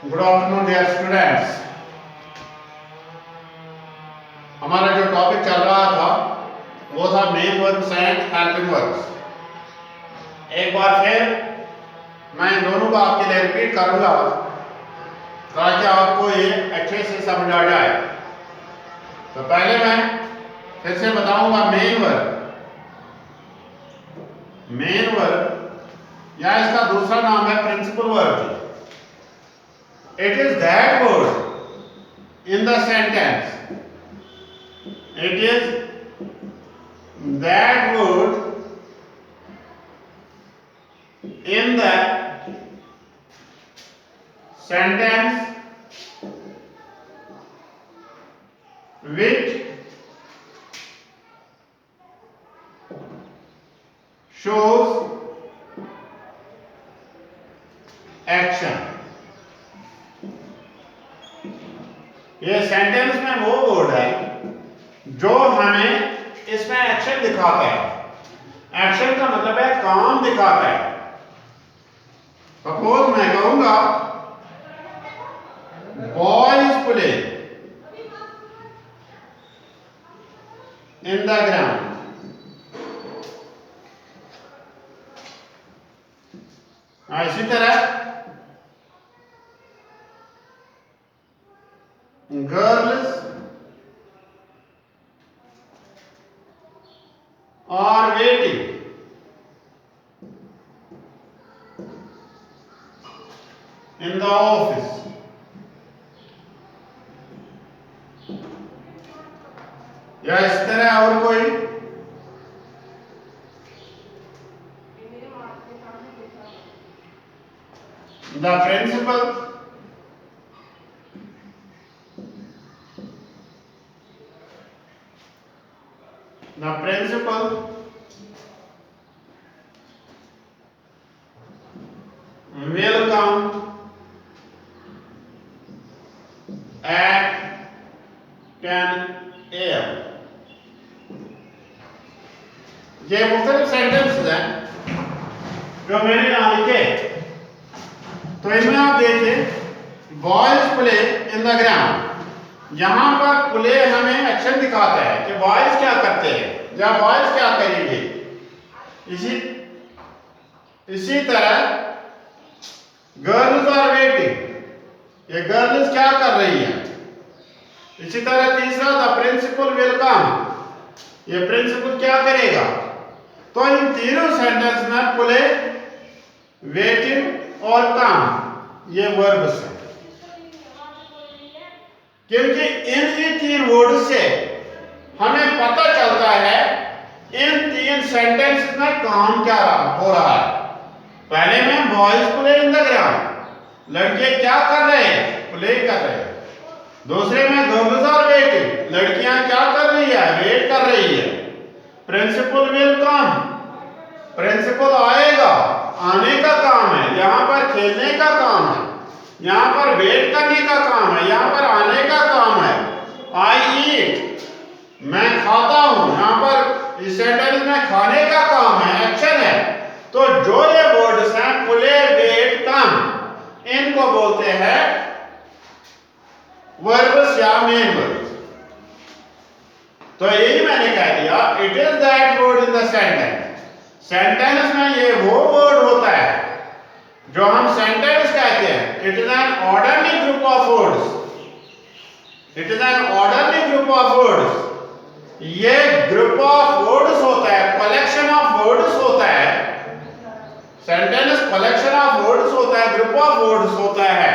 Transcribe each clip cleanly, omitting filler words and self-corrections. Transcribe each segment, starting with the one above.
Good afternoon dear students. हमारा जो topic चल रहा था वो था main verbs and helping verbs. एक बार फिर मैं इन दोनों को आपके लिए रिपीट करूंगा ताकि आपको ये अच्छे से समझ आ जाए। तो पहले मैं फिर से बताऊंगा मेन वर्ब या इसका दूसरा नाम है principal verb. It is that word in the sentence, it is that word in the sentence which shows action। ये सेंटेंस में वो वर्ड है जो हमें इसमें एक्शन दिखाता है। एक्शन का मतलब है काम दिखाता है। सपोज मैं कहूंगा boys play in the ground, इसी तरह girls are waiting in the office। या इस तरह और कोई the principal will come at 10 AM। ये मुख्तलिफ सेंटेंसेस हैं जो मैंने यहां लिखे। तो इनमें आप देखिए boys play in the ground, यहां पर प्ले हमें एक्शन दिखाता है कि बॉयज क्या करते हैं या बॉयज क्या करेंगे। इसी तरह गर्ल्स आर वेटिंग, ये गर्ल्स क्या कर रही है। इसी तरह तीसरा द प्रिंसिपल विल कम, ये प्रिंसिपल क्या करेगा। तो इन तीनों सेंटेंस में प्ले, वेटिंग और कम ये वर्ब्स हैं, क्योंकि इन तीन वर्ड से हमें पता चलता है इन तीन सेंटेंस में काम क्या हो रहा है। पहले में boys play in the ground, लड़के क्या कर रहे हैं, प्ले कर रहे हैं। दूसरे में गर्ल्स आर वेटिंग, लड़कियां क्या कर रही है, वेट कर रही है। प्रिंसिपल विल कम, प्रिंसिपल आएगा, आने का काम है। यहां पर खेलने का काम है, यहां पर वेट करने का काम है, यहां पर आने का काम है। आई ईट, मैं खाता हूं, यहां पर इस सेंटेंस में खाने का काम है, एक्शन है। तो जो ये वर्ड्स हैं प्ले, वेट, कम, इनको बोलते हैं वर्ब्स या मेन वर्ब्स। तो यही मैंने कह दिया, it is that word in the sentence. Sentence में ये वो वर्ड होता है जो हम सेंटेंस कहते हैं। It is an orderly group of words, it is an orderly group of words. ये ग्रुप ऑफ वर्ड्स होता है, कलेक्शन ऑफ वर्ड्स होता है। सेंटेंस कलेक्शन ऑफ वर्ड्स होता है, ग्रुप ऑफ वर्ड्स होता है,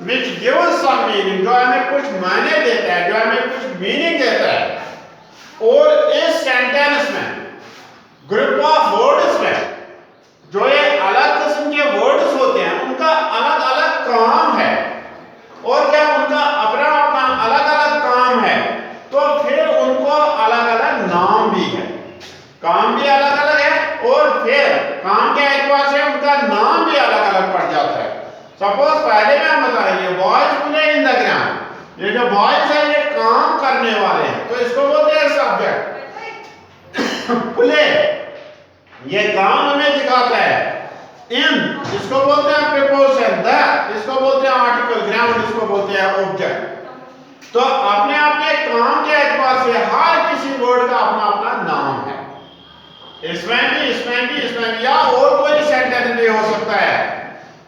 which gives some meaning, जो हमें कुछ मायने देता है, जो हमें कुछ मीनिंग देता है। और इस सेंटेंस में ग्रुप ऑफ वर्ड्स में जो ये अलग किस्म के वर्ड्स होते हैं उनका अलग अलग काम है, और क्या उनका अपना अपना अलग अलग काम है, तो फिर उनको अलग अलग नाम भी है। काम भी अलग अलग है और फिर काम के एतबार से उनका नाम भी अलग अलग पड़ जाता है। सपोज पहले में हम बताएंगे boys play in the ground, ये जो बॉयज है ये काम करने वाले हैं, तो इसको बोलते हैं सब्जेक्ट। प्ले ये काम हमें दिखाता है। इन इसको बोलते हैं प्रीपोजिशन, द इसको बोलते हैं आर्टिकल। तो अपने अपने काम के एतबार से हर किसी वर्ड का अपना अपना नाम है। इसमें भी या और कोई सेंटेंस भी हो सकता है,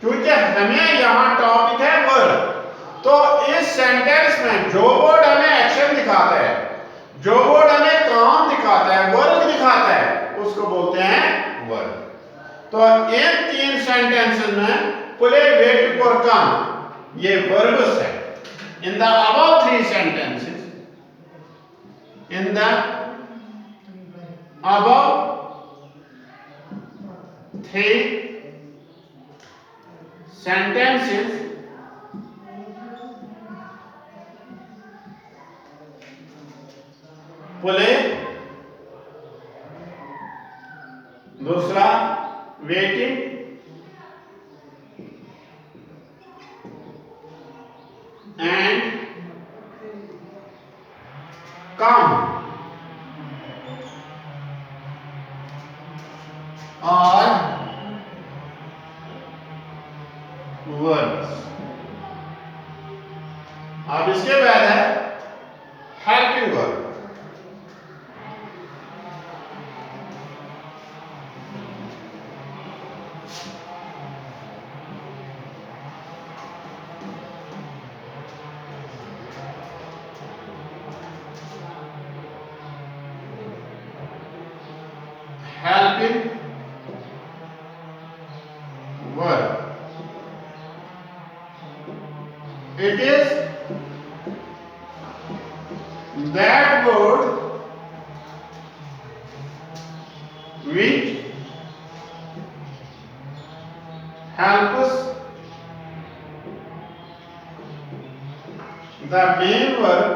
क्योंकि हमें यहाँ टॉपिक है वर्ड। तो इस सेंटेंस में जो वर्ड हमें एक्शन दिखाता है, जो वर्ड हमें काम दिखाता है, वर्क दिखाता है, उसको बोलते हैं वर्ड। तो इन 3 सेंटेंसेस में प्ले, वेट और कम ये वर्ब्स है। In the above 3 sentences, in the above 3 sentences, play, दूसरा waiting, and come और verbs। अब इसके बाद है helping verb. Helping verb, it is that word which helps the main verb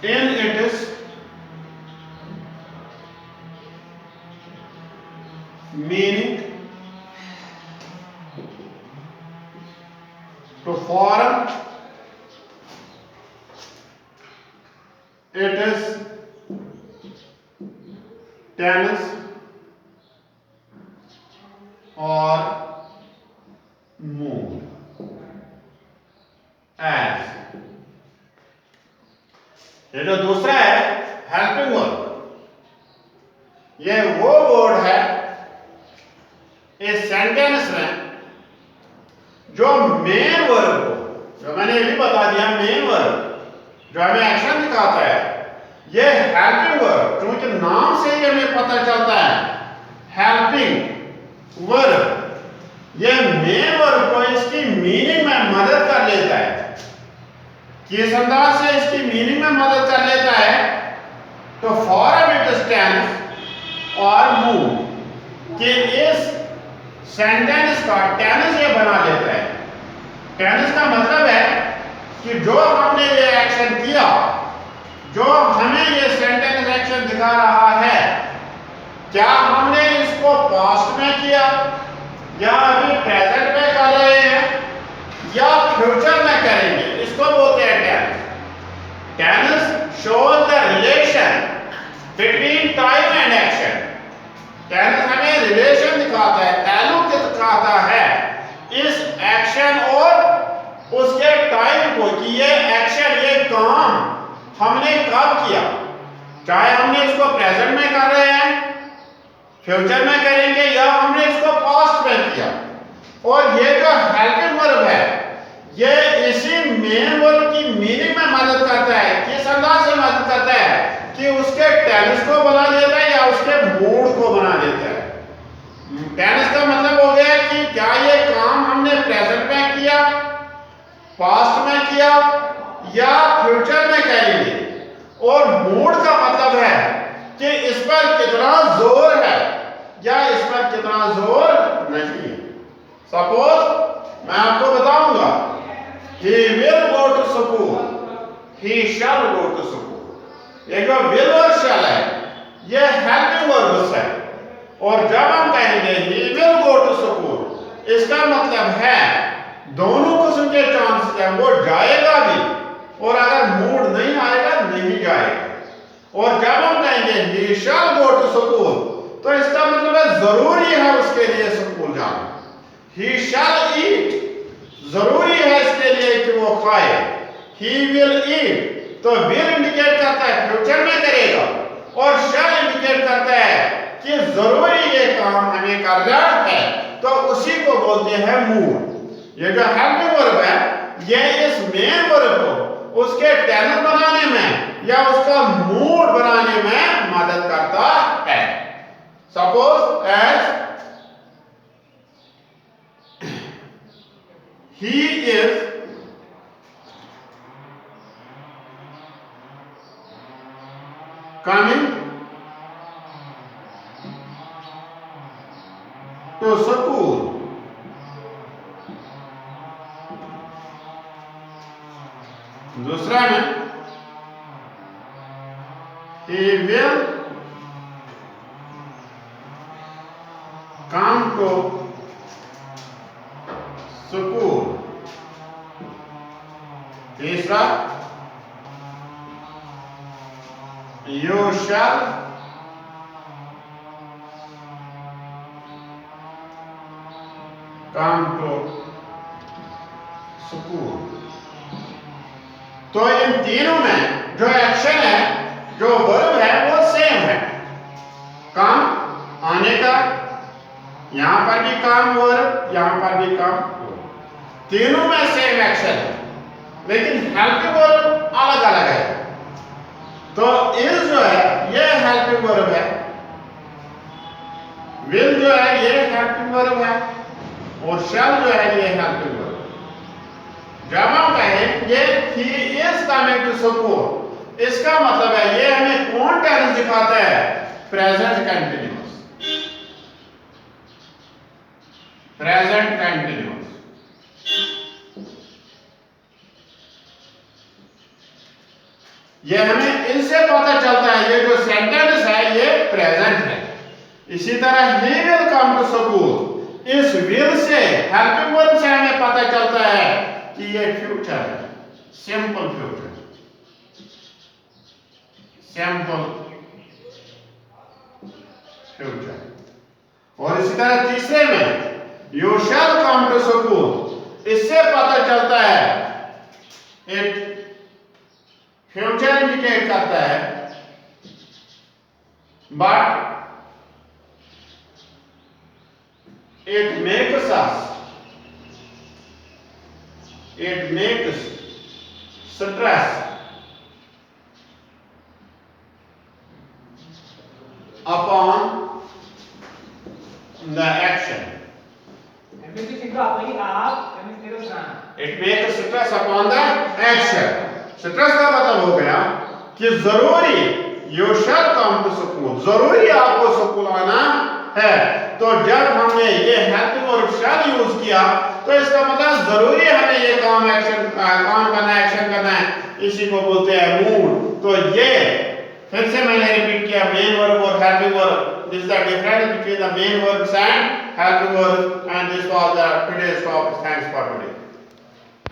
in its meaning to form its tense or mood as। ये जो दूसरा है हेल्पिंग वर्ब, ये वो वर्ड है इस सेंटेंस में जो मेन वर्ब को, जो मैंने ये भी बता दिया मेन वर्ब जो हमें एक्शन दिखाता है, ये हेल्पिंग वर्ब, क्योंकि नाम से ही हमें पता चलता है हेल्पिंग वर्ब, ये मेन वर्ब को इसकी मीनिंग में मदद कर लेता है। किस अंदाज से इसकी मीनिंग में मदद कर लेता है, तो फॉर्म इट्स टेंस और मूड कि इस सेंटेंस का टेंस ये बना लेता है। टेंस का मतलब है कि जो हमने ये एक्शन किया, जो हमें ये सेंटेंस एक्शन दिखा रहा है, क्या हमने इसको पास्ट में किया या अभी प्रेजेंट में कर रहे हैं या फ्यूचर में करेंगे, इसको बोलते हैं tense. Tense shows the relation between time and action. Tense हमें रिलेशन दिखाता है, ताल्लुक दिखाता है इस एक्शन और उसके टाइम को, कि ये एक्शन, ये काम हमने कब किया, चाहे हमने इसको प्रेजेंट में कर रहे हैं, फ्यूचर में करेंगे या हमने इसको पास्ट में किया। और ये जो हेल्पिंग वर्ब है, ये इसी मेन वर्ब की मीनिंग में मदद करता है। किस अंदाज से मदद करता है कि उसके टेंस को बना देता है या उसके मूड को बना देता है। टेंस का मतलब हो गया कि क्या ये काम हमने प्रेजेंट में किया, पास्ट में किया या फ्यूचर में करेंगे। और मूड का मतलब है कि इस पर कितना जोर है या इस पर कितना जोर नहीं है। सपोज मैं आपको बताऊंगा, he will go to school, he shall go to school। ये जो will और shall है, ये हेल्पिंग वर्ब्स है। और जब हम कहेंगे he will go to school, इसका मतलब है दोनों किस्म के चांसेस हैं, वो जाएगा भी और अगर मूड नहीं आएगा नहीं जाएगा। और जब हम कहेंगे he shall go to school, तो इसका मतलब है जरूरी है उसके लिए स्कूल जाना। he shall eat, जरूरी है इसके लिए कि वो खाए। he will eat, तो will इंडिकेट करता है फ्यूचर में करेगा, और shall इंडिकेट करता है कि जरूरी ये काम हमें करना है, तो उसी को बोलते हैं मूड। ये जो हेल्पिंग वर्ब है ये इस मेन वर्ब को उसके टेनर बनाने में या उसका मूड बनाने में मदद करता है। Suppose as he is coming to school, दूसरा में he will come to school, तीसरा you shall come to school। तो इन तीनों में जो एक्शन है, जो वर्ब है वो सेम है। काम आने का, यहां पर भी काम वर्ब, यहां पर भी काम वर्ब, तीनों में सेम एक्शन है, लेकिन हेल्पिंग वर्ब अलग अलग है। तो इज जो है ये हेल्पिंग वर्ब है, विल जो है ये हेल्पिंग वर्ब है, और शैल जो है ये हेल्पिंग वर्ब। जब हम कहेंगे he is coming to school, इसका मतलब है ये हमें कौन टेंस दिखाता है? Present continuous, present continuous. ये हमें इनसे पता चलता है ये जो सेंटेंस है ये प्रेजेंट है। इसी तरह he will come to school, इस will से हेल्पिंग वर्ब से हमें पता चलता है कि ये फ्यूचर है, सिंपल फ्यूचर, सिंपल फ्यूचर। और इसी तरह तीसरे में you shall come to school, इससे पता चलता है इट फ्यूचर इंडिकेट करता है, but it makes us, it makes stress upon the action, it makes stress upon the action। Stress का मतलब हो गया कि जरूरी you shall come to school, जरूरी आपको स्कूल आना है। तो जब हमने ये हेल्पिंग वर्ब shall यूज किया तो इसका मतलब जरूरी हमें ये काम करना है, एक्शन करना है, इसी को बोलते हैं मूड। तो ये फिर से मैंने रिपीट किया, मेन वर्ब और helping verb, this is the difference between the main verbs and helping verbs, and this was the today's topic. Thanks for today.